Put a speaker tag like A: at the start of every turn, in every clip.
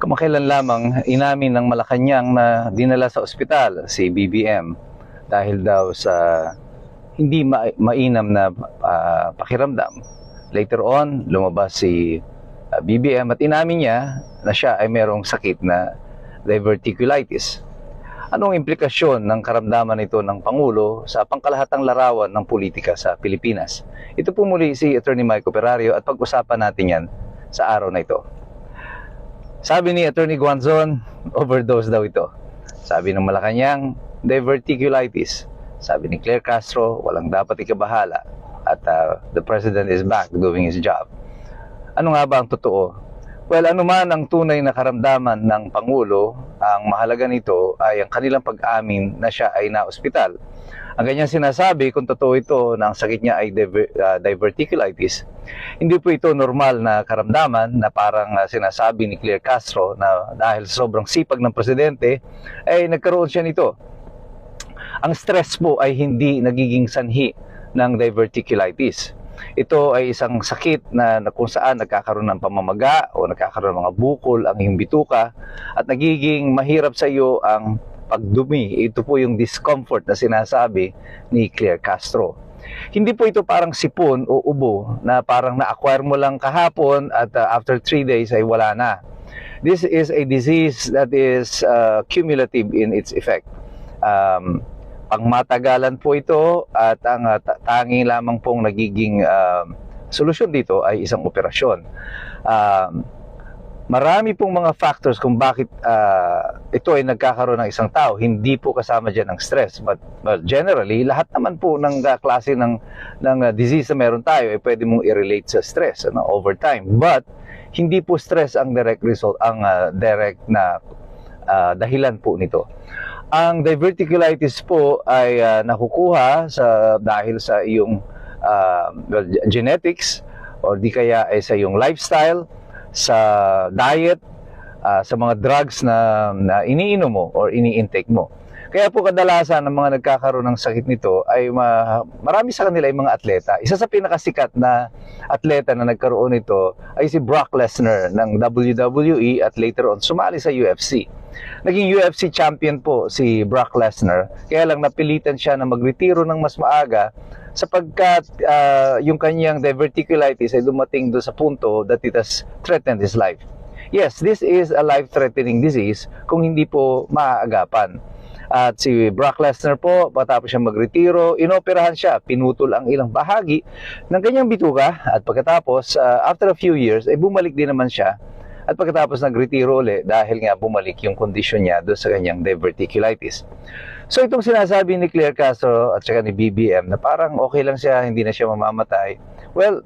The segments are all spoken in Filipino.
A: Kamakailan lamang inamin ng Malacanang na dinala sa ospital si BBM dahil daw sa hindi mainam na pakiramdam. Later on, lumabas si BBM at inamin niya na siya ay merong sakit na diverticulitis. Anong implikasyon ng karamdaman ito ng Pangulo sa pangkalahatang larawan ng politika sa Pilipinas? Ito po muli si Attorney Mike Operario at pag-usapan natin yan sa araw na ito. Sabi ni Attorney Guanzon, overdose daw ito. Sabi ng Malacanang, diverticulitis. Sabi ni Claire Castro, walang dapat ikabahala. At the President is back doing his job. Ano nga ba ang totoo? Well, ano man ang tunay na karamdaman ng Pangulo, ang mahalaga nito ay ang kanilang pag-amin na siya ay na-ospital. Ang ganyang sinasabi, kung totoo ito na ang sakit niya ay diverticulitis, hindi po ito normal na karamdaman na parang sinasabi ni Claire Castro na dahil sobrang sipag ng presidente, ay nagkaroon siya nito. Ang stress po ay hindi nagiging sanhi ng diverticulitis. Ito ay isang sakit na kung saan nagkakaroon ng pamamaga o nagkakaroon ng mga bukol ang iyong bituka at nagiging mahirap sa iyo ang pagdumi. Ito po yung discomfort na sinasabi ni Claire Castro. Hindi po ito parang sipon o ubo na parang na-acquire mo lang kahapon at after 3 days ay wala na. This is a disease that is cumulative in its effect. Pangmatagalan po ito at ang tanging lamang pong nagiging solusyon dito ay isang operasyon. Marami pong mga factors kung bakit ito ay nagkakaroon ng isang tao. Hindi po kasama dyan ang stress. But well, generally, lahat naman po ng klase ng disease na meron tayo ay pwede mong i-relate sa stress over time. But hindi po stress ang direct result, ang direct na dahilan po nito. Ang diverticulitis po ay nakukuha dahil sa iyong genetics or di kaya ay sa iyong lifestyle, sa diet, sa mga drugs na iniinom mo or ini-intake mo. Kaya po kadalasan ng mga nagkakaroon ng sakit nito ay marami sa kanila ay mga atleta. Isa sa pinakasikat na atleta na nagkaroon nito ay si Brock Lesnar ng WWE at later on sumali sa UFC. Naging UFC champion po si Brock Lesnar, kaya lang napilitan siya na magretiro ng mas maaga sapagkat yung kanyang diverticulitis ay dumating doon sa punto that it has threatened his life. Yes, this is a life-threatening disease kung hindi po maaagapan. At si Brock Lesnar po, matapos siya magretiro, inoperahan siya, pinutol ang ilang bahagi ng kanyang bituka at pagkatapos, after a few years, ay bumalik din naman siya. At pagkatapos nagretiro ulit dahil nga bumalik yung kondisyon niya doon sa kanyang diverticulitis. So itong sinasabi ni Claire Castro at saka ni BBM na parang okay lang siya, hindi na siya mamamatay. Well,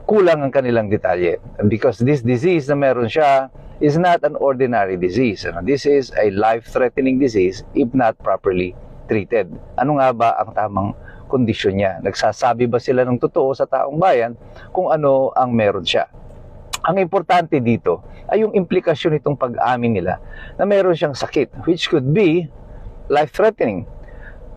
A: kulang ang kanilang detalye. And because this disease na meron siya is not an ordinary disease. This is a life-threatening disease if not properly treated. Ano nga ba ang tamang kondisyon niya? Nagsasabi ba sila ng totoo sa taong bayan kung ano ang meron siya? Ang importante dito ay yung implikasyon nitong pag-amin nila na meron siyang sakit, which could be life-threatening.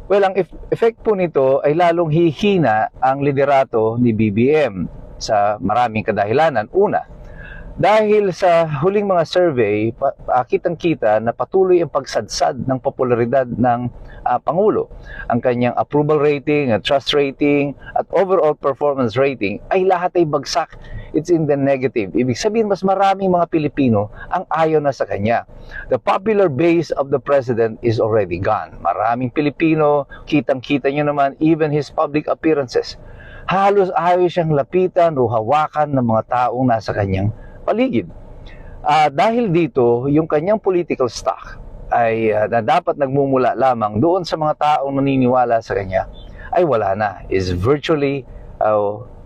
A: Well, ang effect po nito ay lalong hihina ang liderato ni BBM sa maraming kadahilanan. Una, dahil sa huling mga survey, kitang-kita na patuloy ang pagsadsad ng popularidad ng Pangulo. Ang kanyang approval rating, trust rating, at overall performance rating ay lahat ay bagsak. It's in the negative. Ibig sabihin, mas maraming mga Pilipino ang ayaw na sa kanya. The popular base of the president is already gone. Maraming Pilipino, kitang-kita nyo naman, even his public appearances. Halos ayaw siyang lapitan o hawakan ng mga taong nasa kanyang paligid. Dahil dito, yung kanyang political stock ay na dapat nagmumula lamang doon sa mga taong naniniwala sa kanya, ay wala na. Is virtually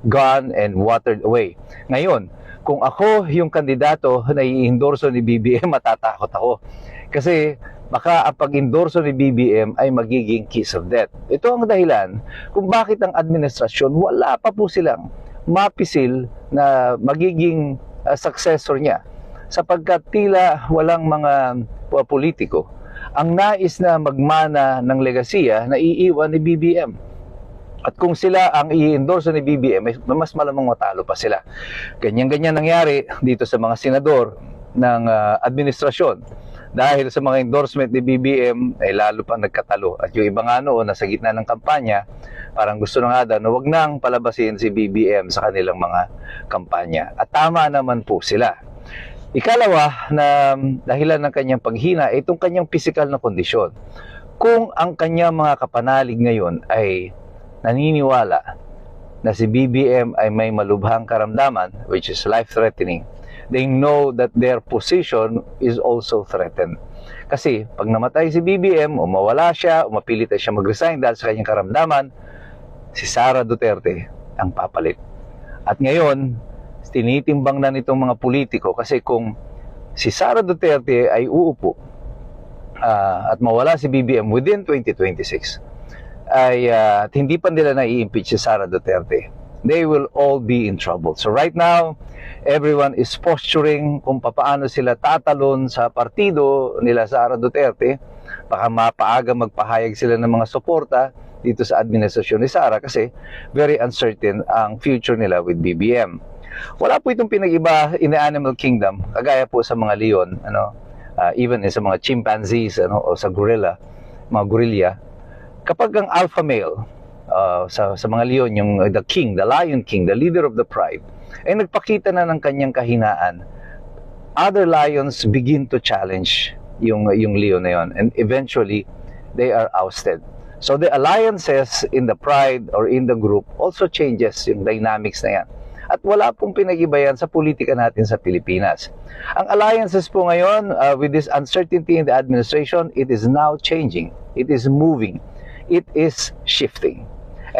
A: gone and watered away. Ngayon, kung ako yung kandidato na i-endorso ni BBM, matatakot ako. Kasi baka ang pag-endorso ni BBM ay magiging kiss of death. Ito ang dahilan kung bakit ang administrasyon wala pa po silang mapisil na magiging successor niya. Sapagkat tila walang mga politiko ang nais na magmana ng legasiya na iiwan ni BBM. At kung sila ang i-endorse ni BBM, mas malamang matalo pa sila. Ganyan-ganyan nangyari dito sa mga senador. ng administrasyon. Dahil sa mga endorsement ni BBM, ay lalo pang nagkatalo. At yung iba nga noon, nasa gitna ng kampanya, parang gusto na nga daw na huwag nang palabasin si BBM sa kanilang mga kampanya. At tama naman po sila. Ikalawa na dahilan ng kanyang paghina ay itong kanyang physical na kondisyon. Kung ang kanyang mga kapanalig ngayon ay naniniwala na si BBM ay may malubhang karamdaman, which is life-threatening, they know that their position is also threatened. Kasi pag namatay si BBM, o mawala siya, o mapilit siya mag-resign dahil sa kanyang karamdaman, si Sara Duterte ang papalit. At ngayon, tinitimbang na nitong mga politiko kasi kung si Sara Duterte ay uupo at mawala si BBM within 2026, ay hindi pa nila na-i-impeach si Sara Duterte, they will all be in trouble. So right now, everyone is posturing kung paano sila tatalon sa partido nila Sara Duterte. Baka mapaaga magpahayag sila ng mga suporta dito sa administrasyon ni Sara kasi very uncertain ang future nila with BBM. Wala po itong pinag-iba in the animal kingdom, kagaya po sa mga leon, even sa mga chimpanzees, o sa gorilla, mga gorilla. Kapag ang alpha male, sa mga leon, yung the king, the lion king, the leader of the tribe, ay nagpakita na ng kanyang kahinaan, other lions begin to challenge yung leon na yun, and eventually they are ousted. So the alliances in the pride or in the group also changes yung dynamics na yan. At wala pong pinag-iba yan sa politika natin sa Pilipinas. Ang alliances po ngayon, with this uncertainty in the administration, it is now changing. It is moving. It is shifting.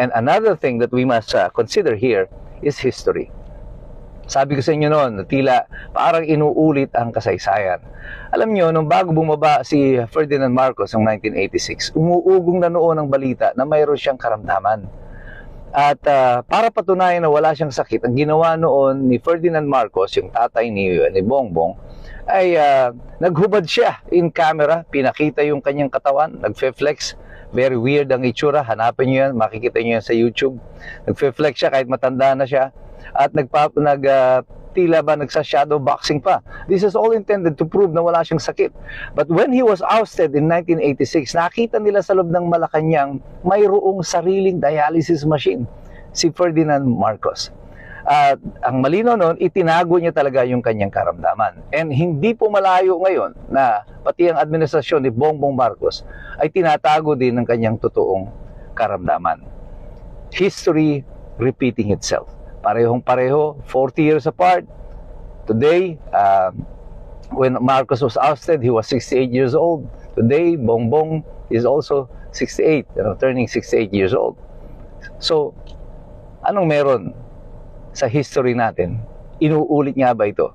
A: And another thing that we must consider here is history. Sabi ko sa inyo noon, tila parang inuulit ang kasaysayan. Alam niyo, nung bago bumaba si Ferdinand Marcos noong 1986, umuugong na noon ang balita na mayroon siyang karamdaman. At para patunayan na wala siyang sakit, ang ginawa noon ni Ferdinand Marcos, yung tatay ni Bongbong, ay naghubad siya in camera, pinakita yung kanyang katawan, nagfe-flex. Very weird ang itsura, hanapin nyo yan, makikita nyo yan sa YouTube. Nagfe-flex siya kahit matanda na siya. At tila ba nagsa-shadow boxing pa. This is all intended to prove na wala siyang sakit. But when he was ousted in 1986, nakita nila sa loob ng Malacanang mayroong sariling dialysis machine, si Ferdinand Marcos. At ang malino noon, itinago niya talaga yung kanyang karamdaman. And hindi po malayo ngayon na pati ang administrasyon ni Bongbong Marcos ay tinatago din ng kanyang totoong karamdaman. History repeating itself. Parehong-pareho, 40 years apart. Today, when Marcos was ousted, he was 68 years old. Today, Bongbong is also 68, turning 68 years old. So, anong meron sa history natin? Inuulit nga ba ito?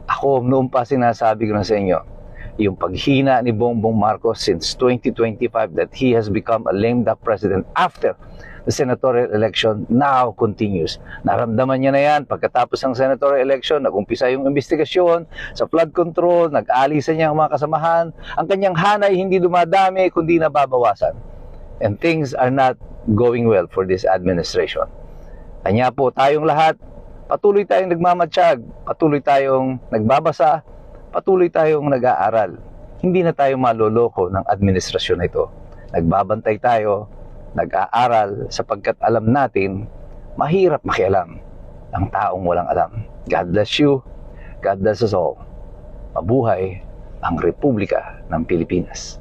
A: Ako, noon pa sinasabi ko na sa inyo, yung paghina ni Bongbong Marcos since 2025 that he has become a lame duck president after the senatorial election now continues. Naramdaman niya na yan. Pagkatapos ng senatorial election, nag-umpisa yung investigasyon sa flood control, nag-alisan niya ang mga kasamahan. Ang kanyang hanay hindi dumadami, kundi nababawasan. And things are not going well for this administration. Kanya po tayong lahat, patuloy tayong nagmamatsyag, patuloy tayong nagbabasa, patuloy tayong nag-aaral. Hindi na tayo maloloko ng administrasyon na ito. Nagbabantay tayo, nag-aaral sapagkat alam natin, mahirap makialam ang taong walang alam. God bless you. God bless us all. Mabuhay ang Republika ng Pilipinas.